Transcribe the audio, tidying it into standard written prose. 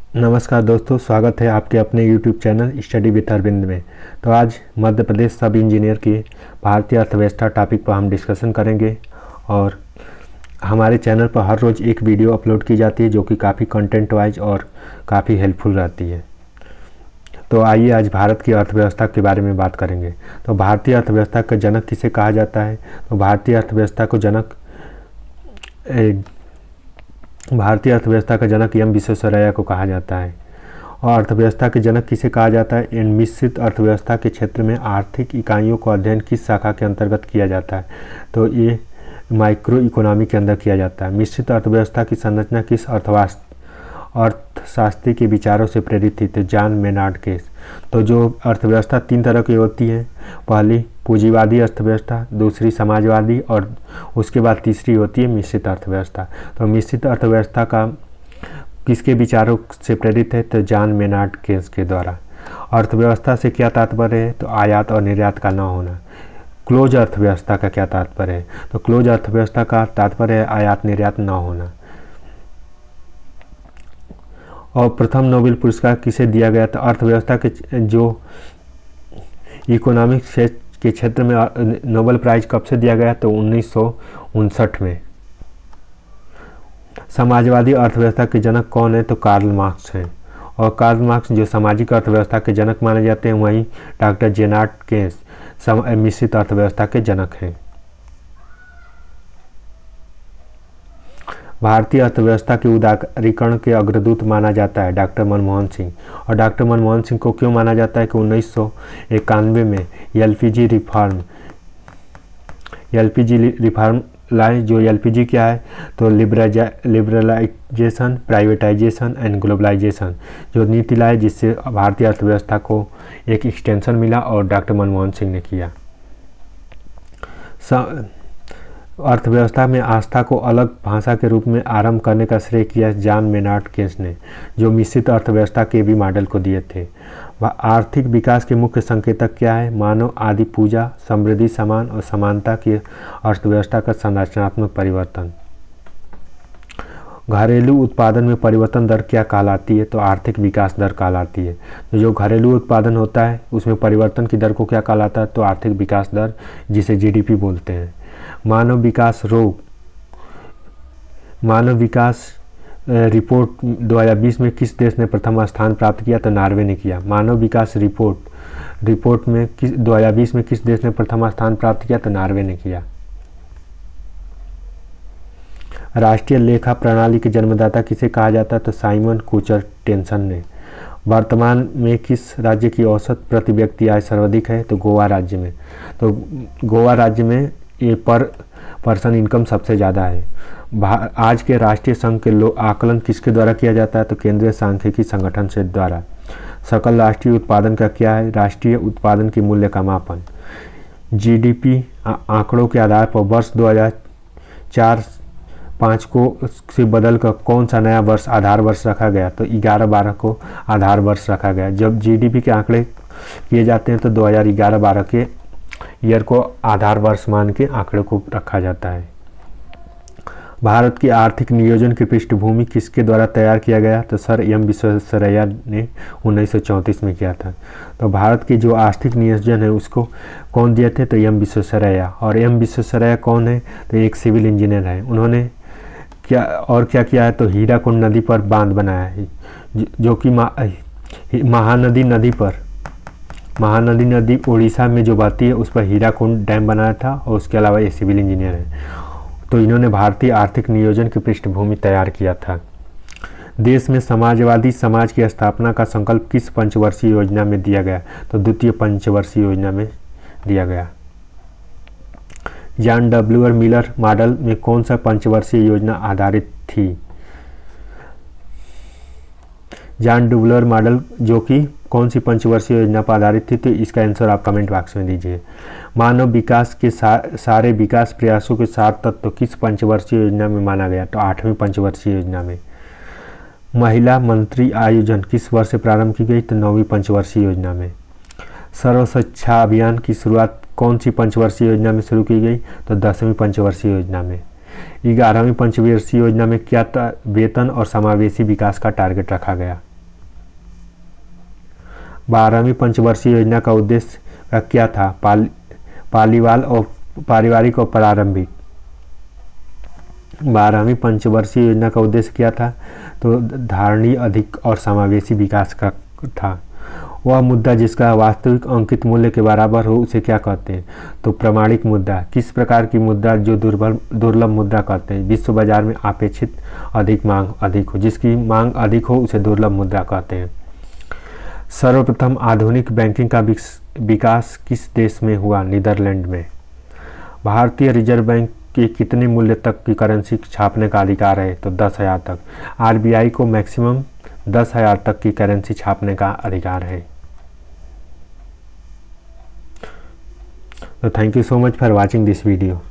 नमस्कार दोस्तों, स्वागत है आपके अपने YouTube channel study with Arvind में। तो आज मध्य प्रदेश सब इंजीनियर की भारतीय अर्थव्यवस्था टॉपिक पर हम डिस्कशन करेंगे और हमारे चैनल पर हर रोज़ एक वीडियो अपलोड की जाती है जो कि काफ़ी कंटेंट वाइज और काफ़ी हेल्पफुल रहती है। तो आइए आज भारत की अर्थव्यवस्था के बारे में बात करेंगे। तो भारतीय अर्थव्यवस्था का जनक किसे कहा जाता है? तो भारतीय अर्थव्यवस्था का जनक एम विश्वेश्वरैया को कहा जाता है। और अर्थव्यवस्था के जनक किसे कहा जाता है? इन मिश्रित अर्थव्यवस्था के क्षेत्र में आर्थिक इकाइयों का अध्ययन किस शाखा के अंतर्गत किया जाता है? तो ये माइक्रो इकोनॉमी के अंदर किया जाता है। मिश्रित अर्थव्यवस्था की संरचना किस अर्थशास्त्री के विचारों से प्रेरित थी? तो जॉन मेनार्ड केस। तो जो अर्थव्यवस्था तीन तरह की होती है, पहली पूंजीवादी अर्थव्यवस्था, दूसरी समाजवादी और उसके बाद तीसरी होती है मिश्रित अर्थव्यवस्था। तो मिश्रित अर्थव्यवस्था का किसके विचारों से प्रेरित है? तो जॉन मेनार्ड केस के द्वारा। अर्थव्यवस्था से क्या तात्पर्य है? तो आयात और निर्यात का न होना। क्लोज अर्थव्यवस्था का क्या तात्पर्य है? तो क्लोज अर्थव्यवस्था का तात्पर्य है आयात निर्यात न होना। और प्रथम नोबेल पुरस्कार किसे दिया गया था? अर्थव्यवस्था के जो इकोनॉमिक्स के क्षेत्र में नोबेल प्राइज कब से दिया गया? तो 1959 में। समाजवादी अर्थव्यवस्था के जनक कौन है? तो कार्ल मार्क्स हैं। और कार्ल मार्क्स जो सामाजिक अर्थव्यवस्था के जनक माने जाते हैं, वहीं डॉक्टर जेनार्ड केस मिश्रित अर्थव्यवस्था के जनक हैं। भारतीय अर्थव्यवस्था के उदारीकरण के अग्रदूत माना जाता है डॉक्टर मनमोहन सिंह। और डॉक्टर मनमोहन सिंह को क्यों माना जाता है कि 1991 में एलपीजी रिफॉर्म लाए। जो एलपीजी क्या है? तो लिबरलाइजेशन, प्राइवेटाइजेशन एंड ग्लोबलाइजेशन जो नीति लाए, जिससे भारतीय अर्थव्यवस्था को एक एक्सटेंशन मिला और डॉक्टर मनमोहन सिंह ने किया। अर्थव्यवस्था में आस्था को अलग भाषा के रूप में आरंभ करने का श्रेय किया जॉन मेनार्ड केस ने, जो मिश्रित अर्थव्यवस्था के भी मॉडल को दिए थे। आर्थिक विकास के मुख्य संकेतक क्या है? मानव आदि पूजा, समृद्धि, समान और समानता की अर्थव्यवस्था का संरचनात्मक परिवर्तन। घरेलू उत्पादन में परिवर्तन दर क्या कहलाती है? तो आर्थिक विकास दर कहलाती है। तो जो घरेलू उत्पादन होता है उसमें परिवर्तन की दर को क्या कहलाता है? तो आर्थिक विकास दर, जिसे जीडीपी बोलते हैं। मानव विकास रिपोर्ट 2020 में किस देश ने प्रथम स्थान प्राप्त किया? तो नॉर्वे ने किया। मानव विकास रिपोर्ट में 2020 में किस देश ने प्रथम स्थान प्राप्त किया? तो नॉर्वे ने किया। राष्ट्रीय लेखा प्रणाली के जन्मदाता किसे कहा जाता है? तो साइमन कुचर टेंसन ने। वर्तमान में किस राज्य की औसत प्रति व्यक्ति आय सर्वाधिक है? तो गोवा राज्य में। तो गोवा राज्य में ये पर पर्सन इनकम सबसे ज़्यादा है। आज के राष्ट्रीय संघ के आकलन किसके द्वारा किया जाता है? तो केंद्रीय सांख्यिकी संगठन से द्वारा। सकल राष्ट्रीय उत्पादन का क्या है? राष्ट्रीय उत्पादन की मूल्य का मापन। जीडीपी आंकड़ों के आधार पर वर्ष 2004-05 को से बदलकर कौन सा नया वर्ष आधार वर्ष रखा गया? तो 11-12 को आधार वर्ष रखा गया। जब जीडीपी के आंकड़े किए जाते हैं तो 2011-12 के ईयर को आधार वर्ष मान के आंकड़े को रखा जाता है। भारत की आर्थिक नियोजन की पृष्ठभूमि किसके द्वारा तैयार किया गया? तो सर एम विश्वेश्वरैया ने 1934 में किया था। तो भारत की जो आर्थिक नियोजन है उसको कौन दिए थे? तो एम विश्वेश्वरैया। और एम विश्वेश्वरैया कौन है? तो एक सिविल इंजीनियर है। उन्होंने क्या किया है? तो हीराकुंड नदी पर बांध बनाया है, जो कि महानदी नदी उड़ीसा में जो बहती है उस पर हीराकुंड डैम बनाया था। और उसके अलावा ये सिविल इंजीनियर है। तो इन्होंने भारतीय आर्थिक नियोजन की पृष्ठभूमि तैयार किया था। देश में समाजवादी समाज की स्थापना का संकल्प किस पंचवर्षीय योजना में दिया गया? तो द्वितीय पंचवर्षीय योजना में दिया गया। जॉन डब्ल्यू मिलर मॉडल में कौन सा पंचवर्षीय योजना आधारित थी? जॉन डब्ल्यू मॉडल जो कि कौन सी पंचवर्षीय योजना पर आधारित थी? तो इसका आंसर आप कमेंट बॉक्स में दीजिए। मानव विकास के सारे विकास प्रयासों के सार तत्व किस पंचवर्षीय योजना में माना गया? तो 8वीं पंचवर्षीय योजना में। महिला मंत्री आयोजन किस वर्ष से प्रारंभ की गई? तो 9वीं पंचवर्षीय योजना में। सर्व शिक्षा अभियान की शुरुआत कौन सी पंचवर्षीय योजना में शुरू की गई? तो 10वीं पंचवर्षीय योजना में। 11वीं पंचवर्षीय योजना में क्या वेतन और समावेशी विकास का टारगेट रखा गया? 12वीं पंचवर्षीय योजना का उद्देश्य क्या था? पालीवाल और पारिवारिक और प्रारंभिक। 12वीं पंचवर्षीय योजना का उद्देश्य क्या था? तो धारणीय, अधिक और समावेशी विकास का था। वह मुद्दा जिसका वास्तविक अंकित मूल्य के बराबर हो उसे क्या कहते हैं? तो प्रमाणिक मुद्रा। किस प्रकार की मुद्रा जो दुर्लभ मुद्रा कहते हैं? विश्व बाजार में अपेक्षित अधिक मांग अधिक हो, जिसकी मांग अधिक हो उसे दुर्लभ मुद्रा कहते हैं। सर्वप्रथम आधुनिक बैंकिंग का विकास किस देश में हुआ? नीदरलैंड में। भारतीय रिजर्व बैंक के कितने मूल्य तक की करेंसी छापने का अधिकार है? तो 10,000 तक। आरबीआई को मैक्सिमम 10,000 तक की करेंसी छापने का अधिकार है। तो thank you so much for watching this video.